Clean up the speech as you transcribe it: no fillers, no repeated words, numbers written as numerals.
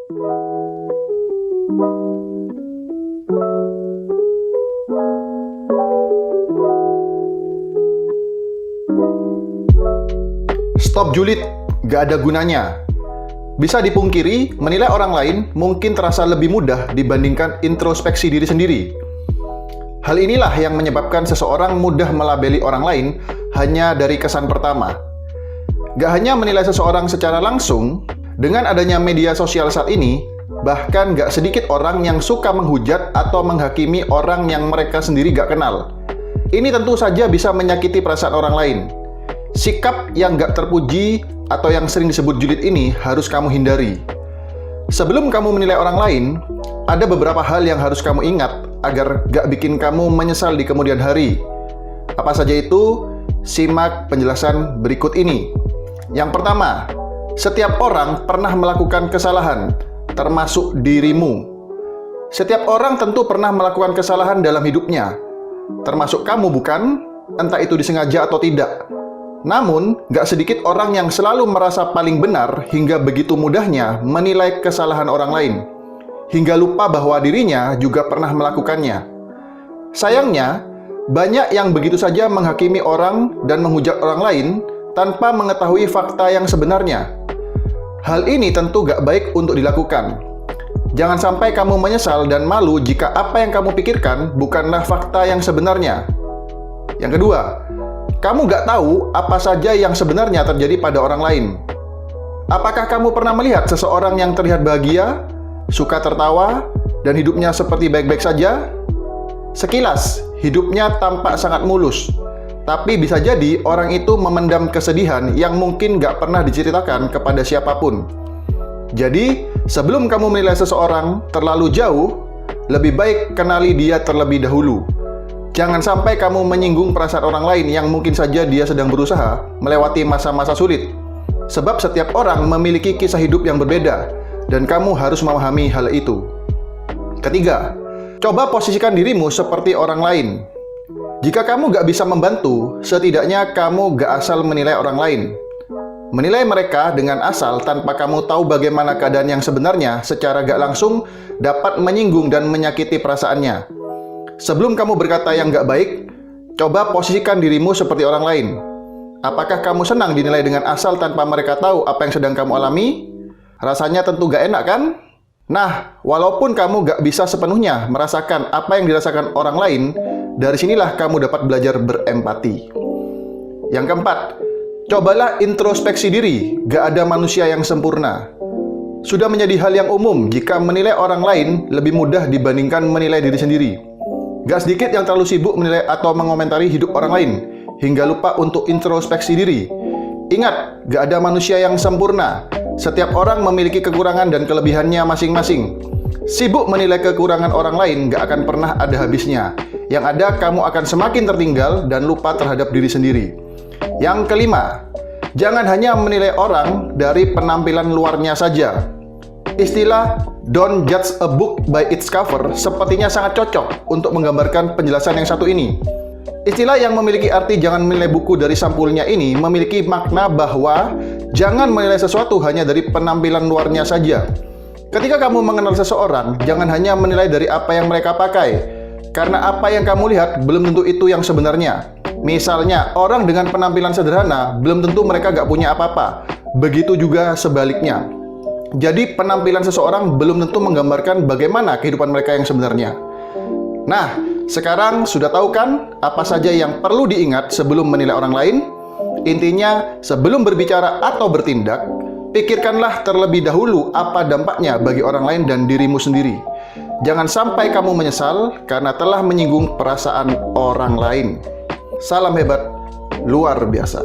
Stop julid, gak ada gunanya. Bisa dipungkiri, menilai orang lain mungkin terasa lebih mudah dibandingkan introspeksi diri sendiri. Hal inilah yang menyebabkan seseorang mudah melabeli orang lain hanya dari kesan pertama. Gak hanya menilai seseorang secara langsung, dengan adanya media sosial saat ini, bahkan gak sedikit orang yang suka menghujat atau menghakimi orang yang mereka sendiri gak kenal. Ini tentu saja bisa menyakiti perasaan orang lain. Sikap yang gak terpuji atau yang sering disebut julid ini harus kamu hindari. Sebelum kamu menilai orang lain, ada beberapa hal yang harus kamu ingat agar gak bikin kamu menyesal di kemudian hari. Apa saja itu? Simak penjelasan berikut ini. Yang pertama, setiap orang pernah melakukan kesalahan, termasuk dirimu. Setiap orang tentu pernah melakukan kesalahan dalam hidupnya, termasuk kamu, bukan? Entah itu disengaja atau tidak. Namun, gak sedikit orang yang selalu merasa paling benar hingga begitu mudahnya menilai kesalahan orang lain, hingga lupa bahwa dirinya juga pernah melakukannya. Sayangnya, banyak yang begitu saja menghakimi orang dan menghujat orang lain tanpa mengetahui fakta yang sebenarnya. Hal ini tentu gak baik untuk dilakukan. Jangan sampai kamu menyesal dan malu jika apa yang kamu pikirkan bukanlah fakta yang sebenarnya. Yang kedua, kamu gak tahu apa saja yang sebenarnya terjadi pada orang lain. Apakah kamu pernah melihat seseorang yang terlihat bahagia, suka tertawa, dan hidupnya seperti baik-baik saja? Sekilas, hidupnya tampak sangat mulus. Tapi bisa jadi orang itu memendam kesedihan yang mungkin gak pernah diceritakan kepada siapapun. Jadi, sebelum kamu menilai seseorang terlalu jauh, lebih baik kenali dia terlebih dahulu. Jangan sampai kamu menyinggung perasaan orang lain yang mungkin saja dia sedang berusaha melewati masa-masa sulit. Sebab setiap orang memiliki kisah hidup yang berbeda, dan kamu harus memahami hal itu. Ketiga, coba posisikan dirimu seperti orang lain. Jika kamu gak bisa membantu, setidaknya kamu gak asal menilai orang lain. Menilai mereka dengan asal tanpa kamu tahu bagaimana keadaan yang sebenarnya secara gak langsung dapat menyinggung dan menyakiti perasaannya. Sebelum kamu berkata yang gak baik, coba posisikan dirimu seperti orang lain. Apakah kamu senang dinilai dengan asal tanpa mereka tahu apa yang sedang kamu alami? Rasanya tentu gak enak, kan? Nah, walaupun kamu gak bisa sepenuhnya merasakan apa yang dirasakan orang lain, dari sinilah kamu dapat belajar berempati. Yang keempat, cobalah introspeksi diri. Gak ada manusia yang sempurna. Sudah menjadi hal yang umum jika menilai orang lain lebih mudah dibandingkan menilai diri sendiri. Gak sedikit yang terlalu sibuk menilai atau mengomentari hidup orang lain, hingga lupa untuk introspeksi diri. Ingat, gak ada manusia yang sempurna. Setiap orang memiliki kekurangan dan kelebihannya masing-masing. Sibuk menilai kekurangan orang lain gak akan pernah ada habisnya. Yang ada, kamu akan semakin tertinggal dan lupa terhadap diri sendiri. Yang kelima, jangan hanya menilai orang dari penampilan luarnya saja. Istilah "don't judge a book by its cover" sepertinya sangat cocok untuk menggambarkan penjelasan yang satu ini. Istilah yang memiliki arti jangan menilai buku dari sampulnya ini memiliki makna bahwa jangan menilai sesuatu hanya dari penampilan luarnya saja. Ketika kamu mengenal seseorang, jangan hanya menilai dari apa yang mereka pakai, karena apa yang kamu lihat belum tentu itu yang sebenarnya. Misalnya, orang dengan penampilan sederhana belum tentu mereka gak punya apa-apa. Begitu juga sebaliknya. Jadi penampilan seseorang belum tentu menggambarkan bagaimana kehidupan mereka yang sebenarnya. Nah, sekarang sudah tahu kan apa saja yang perlu diingat sebelum menilai orang lain? Intinya, sebelum berbicara atau bertindak, pikirkanlah terlebih dahulu apa dampaknya bagi orang lain dan dirimu sendiri. Jangan sampai kamu menyesal karena telah menyinggung perasaan orang lain. Salam hebat, luar biasa.